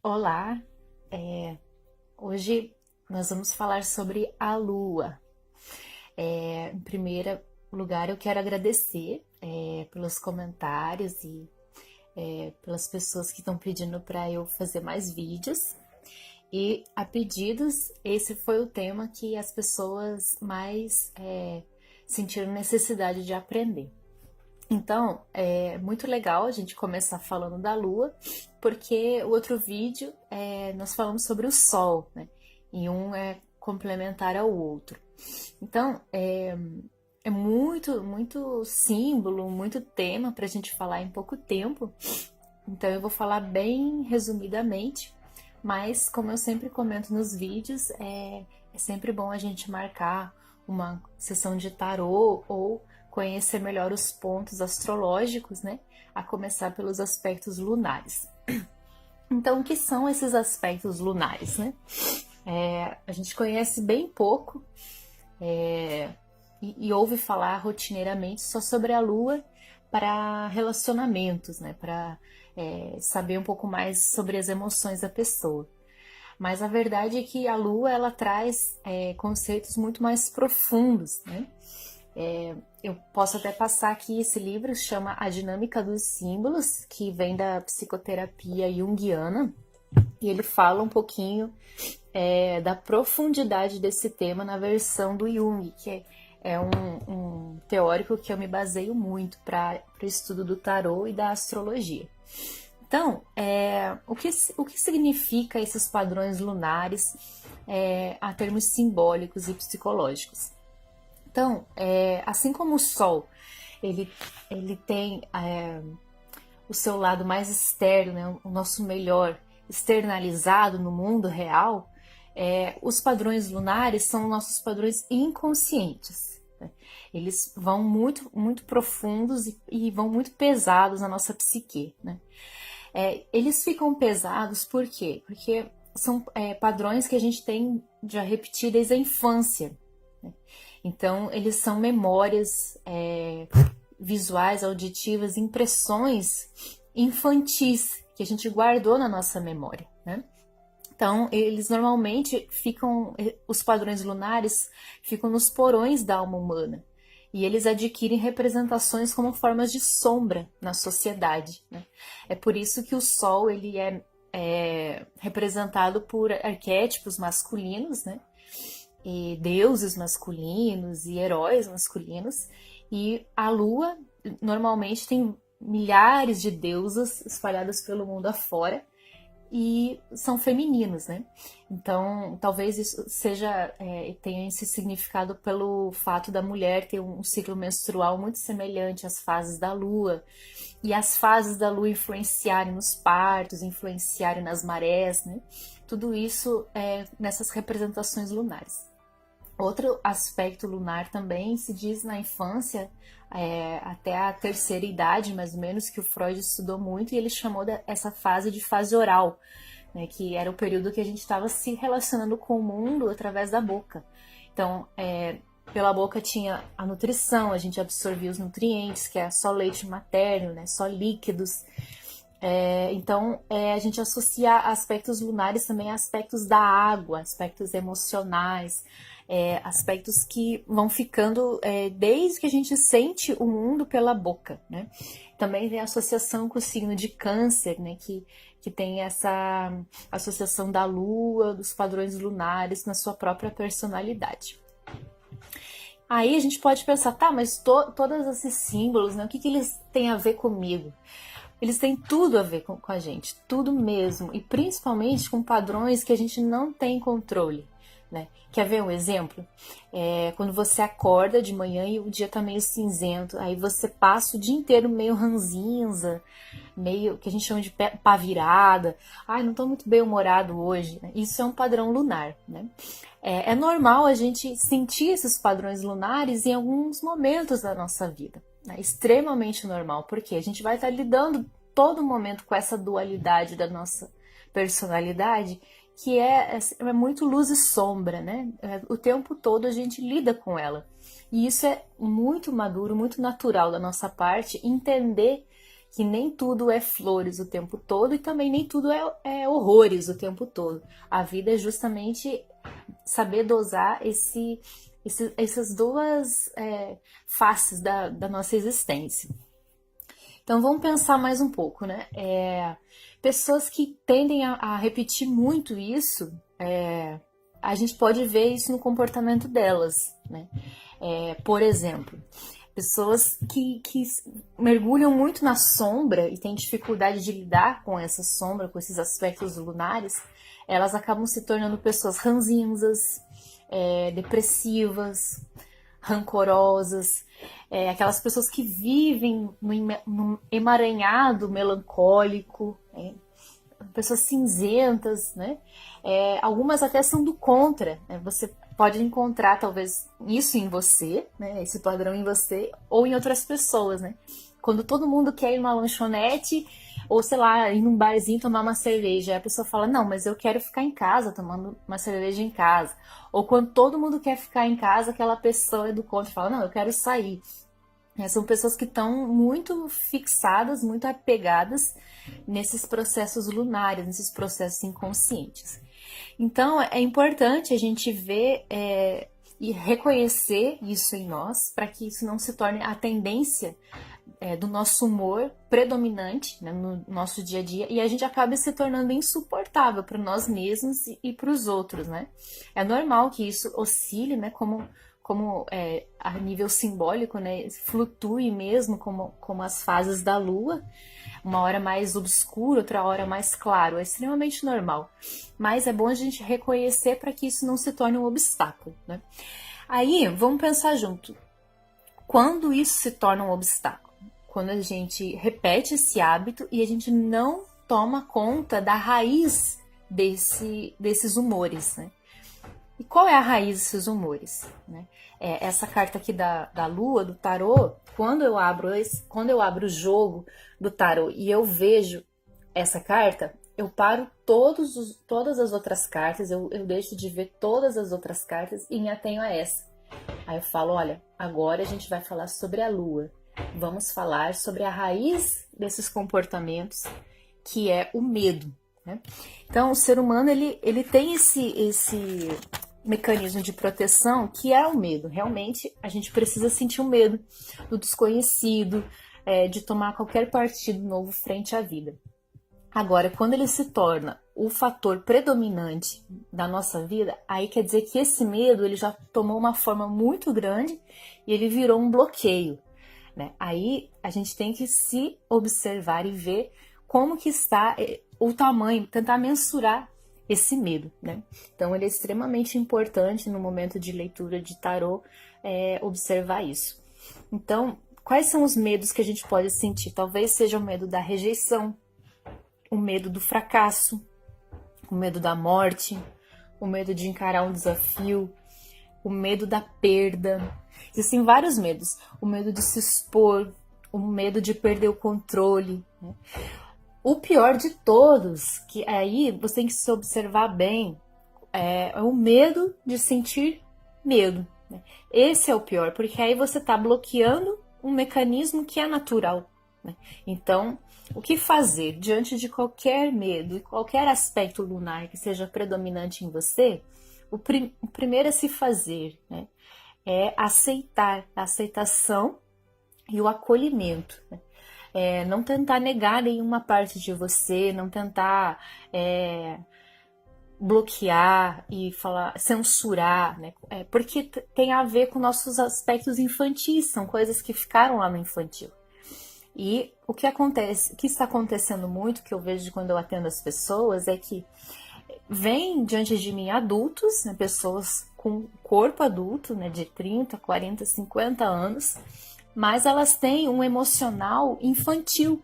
Olá, é, hoje nós vamos falar sobre a Lua. Em primeiro lugar, eu quero agradecer pelos comentários e pelas pessoas que estão pedindo para eu fazer mais vídeos. E a pedidos, esse foi o tema que as pessoas mais sentiram necessidade de aprender. Então, é muito legal a gente começar falando da Lua, porque o outro vídeo nós falamos sobre o Sol, né? E um é complementar ao outro. Então, é muito símbolo, muito tema para a gente falar em pouco tempo. Então, eu vou falar bem resumidamente, mas como eu sempre comento nos vídeos, é sempre bom a gente marcar uma sessão de tarô ou conhecer melhor os pontos astrológicos, né? A começar pelos aspectos lunares. Então, o que são esses aspectos lunares, né? A gente conhece bem pouco e ouve falar rotineiramente só sobre a Lua para relacionamentos, né? Para saber um pouco mais sobre as emoções da pessoa. Mas a verdade é que a Lua ela traz conceitos muito mais profundos, né? Eu posso até passar aqui esse livro, chama A Dinâmica dos Símbolos, que vem da psicoterapia junguiana, e ele fala um pouquinho da profundidade desse tema na versão do Jung, que é um teórico que eu me baseio muito para o estudo do tarô e da astrologia. Então, o que significa esses padrões lunares a termos simbólicos e psicológicos? Então, assim como o Sol, ele tem o seu lado mais externo, né, o nosso melhor externalizado no mundo real, os padrões lunares são nossos padrões inconscientes. Né? Eles vão muito profundos e vão muito pesados na nossa psique. Né? Eles ficam pesados por quê? Porque são padrões que a gente tem já repetir desde a infância. Né? Então, eles são memórias visuais, auditivas, impressões infantis que a gente guardou na nossa memória, né? Então, eles normalmente os padrões lunares ficam nos porões da alma humana e eles adquirem representações como formas de sombra na sociedade, né? É por isso que o Sol ele é representado por arquétipos masculinos, né? E deuses masculinos e heróis masculinos, e a Lua normalmente tem milhares de deusas espalhadas pelo mundo afora e são femininos, né? Então, talvez isso tenha esse significado pelo fato da mulher ter um ciclo menstrual muito semelhante às fases da Lua, e as fases da Lua influenciarem nos partos, influenciarem nas marés, né? Tudo isso nessas representações lunares. Outro aspecto lunar também se diz na infância, até a terceira idade, mais ou menos, que o Freud estudou muito, e ele chamou essa fase de fase oral, né, que era o período que a gente estava se relacionando com o mundo através da boca. Então, pela boca tinha a nutrição, a gente absorvia os nutrientes, que é só leite materno, né, só líquidos. Então, a gente associa aspectos lunares também a aspectos da água, aspectos emocionais, aspectos que vão ficando desde que a gente sente o mundo pela boca, né? Também tem a associação com o signo de Câncer, né? Que tem essa associação da Lua, dos padrões lunares na sua própria personalidade. Aí a gente pode pensar, tá, mas todos esses símbolos, né? O que eles têm a ver comigo? Eles têm tudo a ver com a gente, tudo mesmo, e principalmente com padrões que a gente não tem controle. Né? Quer ver um exemplo? Quando você acorda de manhã e o dia tá meio cinzento, aí você passa o dia inteiro meio ranzinza, meio que a gente chama de pá virada. Ai, não tô muito bem humorado hoje. Né? Isso é um padrão lunar. Né? É normal a gente sentir esses padrões lunares em alguns momentos da nossa vida. Né? Extremamente normal, porque a gente vai estar lidando todo momento com essa dualidade da nossa personalidade, que é muito luz e sombra, né? O tempo todo a gente lida com ela. E isso é muito maduro, muito natural da nossa parte, entender que nem tudo é flores o tempo todo e também nem tudo é horrores o tempo todo. A vida é justamente saber dosar essas duas faces da nossa existência. Então vamos pensar mais um pouco, né? Pessoas que tendem a repetir muito isso, a gente pode ver isso no comportamento delas, né? Por exemplo, pessoas que mergulham muito na sombra e têm dificuldade de lidar com essa sombra, com esses aspectos lunares, elas acabam se tornando pessoas ranzinzas, depressivas, rancorosas, aquelas pessoas que vivem num emaranhado melancólico, pessoas cinzentas, né? Algumas até são do contra, né? Você pode encontrar talvez isso em você, né? Esse padrão em você ou em outras pessoas, né? Quando todo mundo quer ir numa lanchonete ou, sei lá, ir num barzinho tomar uma cerveja, aí a pessoa fala, não, mas eu quero ficar em casa tomando uma cerveja em casa. Ou quando todo mundo quer ficar em casa, aquela pessoa é do contra e fala, não, eu quero sair. São pessoas que estão muito fixadas, muito apegadas nesses processos lunares, nesses processos inconscientes. Então, é importante a gente ver e reconhecer isso em nós, para que isso não se torne a tendência do nosso humor predominante, né, no nosso dia a dia, e a gente acaba se tornando insuportável para nós mesmos e para os outros, né? É normal que isso oscile, né, como a nível simbólico, né, flutue mesmo como as fases da lua, uma hora mais obscuro, outra hora mais claro, é extremamente normal. Mas é bom a gente reconhecer para que isso não se torne um obstáculo, né? Aí, vamos pensar junto. Quando isso se torna um obstáculo? Quando a gente repete esse hábito e a gente não toma conta da raiz desses humores, né? E qual é a raiz desses humores, né? Essa carta aqui da Lua, do tarô, quando eu abro o jogo do tarô e eu vejo essa carta, eu paro todas as outras cartas, eu deixo de ver todas as outras cartas e me atenho a essa. Aí eu falo, olha, agora a gente vai falar sobre a Lua. Vamos falar sobre a raiz desses comportamentos, que é o medo, né? Então, o ser humano, ele tem esse mecanismo de proteção que é o medo. Realmente, a gente precisa sentir o medo do desconhecido, de tomar qualquer partido novo frente à vida. Agora, quando ele se torna o fator predominante da nossa vida, aí quer dizer que esse medo ele já tomou uma forma muito grande e ele virou um bloqueio, né? Aí a gente tem que se observar e ver como que está o tamanho, tentar mensurar esse medo, né? Então ele é extremamente importante no momento de leitura de tarô observar isso. Então, quais são os medos que a gente pode sentir? Talvez seja o medo da rejeição, o medo do fracasso, o medo da morte, o medo de encarar um desafio, o medo da perda. Existem vários medos. O medo de se expor, o medo de perder o controle, né? O pior de todos, que aí você tem que se observar bem, é o medo de sentir medo, né? Esse é o pior, porque aí você está bloqueando um mecanismo que é natural, né? Então, o que fazer diante de qualquer medo e qualquer aspecto lunar que seja predominante em você? O primeiro a se fazer, né, é aceitar, a aceitação e o acolhimento, né? Não tentar negar nenhuma parte de você, não tentar bloquear e falar, censurar, né? Porque tem a ver com nossos aspectos infantis, são coisas que ficaram lá no infantil. E o que acontece, o que está acontecendo muito, que eu vejo quando eu atendo as pessoas, é que vem diante de mim adultos, né, pessoas com corpo adulto, né, de 30, 40, 50 anos, mas elas têm um emocional infantil.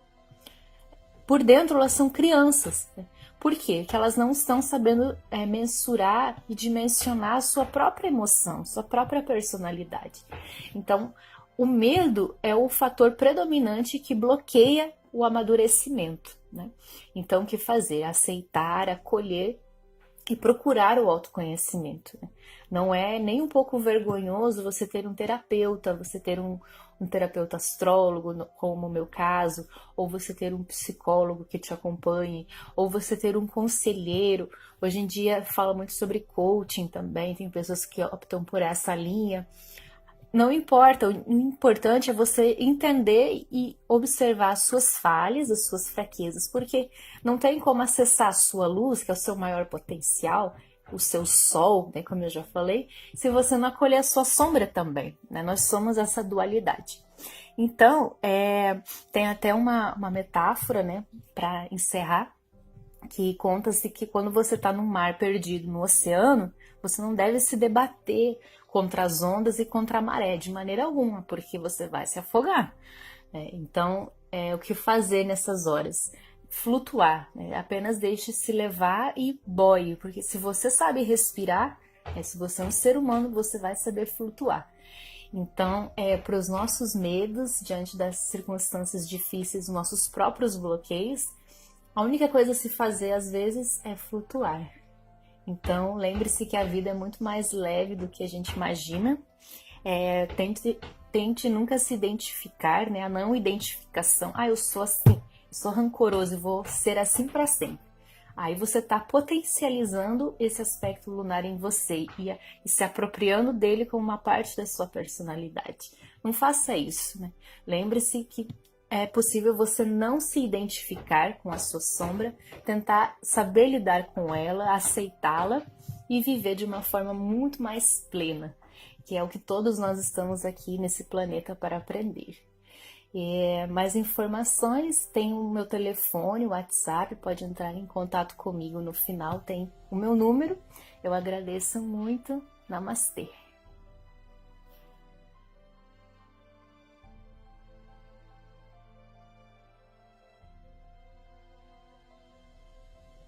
Por dentro elas são crianças, né? Por quê? Porque elas não estão sabendo mensurar e dimensionar a sua própria emoção, sua própria personalidade. Então, o medo é o fator predominante que bloqueia o amadurecimento, né? Então, o que fazer? Aceitar, acolher e procurar o autoconhecimento, né? Não é nem um pouco vergonhoso você ter um terapeuta, você ter um terapeuta astrólogo, como o meu caso, ou você ter um psicólogo que te acompanhe, ou você ter um conselheiro. Hoje em dia fala muito sobre coaching também, tem pessoas que optam por essa linha. Não importa, o importante é você entender e observar as suas falhas, as suas fraquezas, porque não tem como acessar a sua luz, que é o seu maior potencial, o seu sol, né, como eu já falei, se você não acolher a sua sombra também, né? Nós somos essa dualidade. Então, tem até uma metáfora, né, para encerrar, que conta-se que quando você está no mar perdido no oceano, você não deve se debater contra as ondas e contra a maré de maneira alguma, porque você vai se afogar. Então, o que fazer nessas horas? Flutuar, né? Apenas deixe-se levar e boie, porque se você sabe respirar, se você é um ser humano, você vai saber flutuar. Então, para os nossos medos, diante das circunstâncias difíceis, nossos próprios bloqueios, a única coisa a se fazer às vezes é flutuar. Então, lembre-se que a vida é muito mais leve do que a gente imagina. Tente nunca se identificar, né? A não identificação. Ah, eu sou assim, eu sou rancoroso e vou ser assim para sempre. Aí você está potencializando esse aspecto lunar em você e se apropriando dele como uma parte da sua personalidade. Não faça isso, né? Lembre-se que é possível você não se identificar com a sua sombra, tentar saber lidar com ela, aceitá-la e viver de uma forma muito mais plena, que é o que todos nós estamos aqui nesse planeta para aprender. Mais informações, tem o meu telefone, o WhatsApp, pode entrar em contato comigo no final, tem o meu número. Eu agradeço muito. Namastê!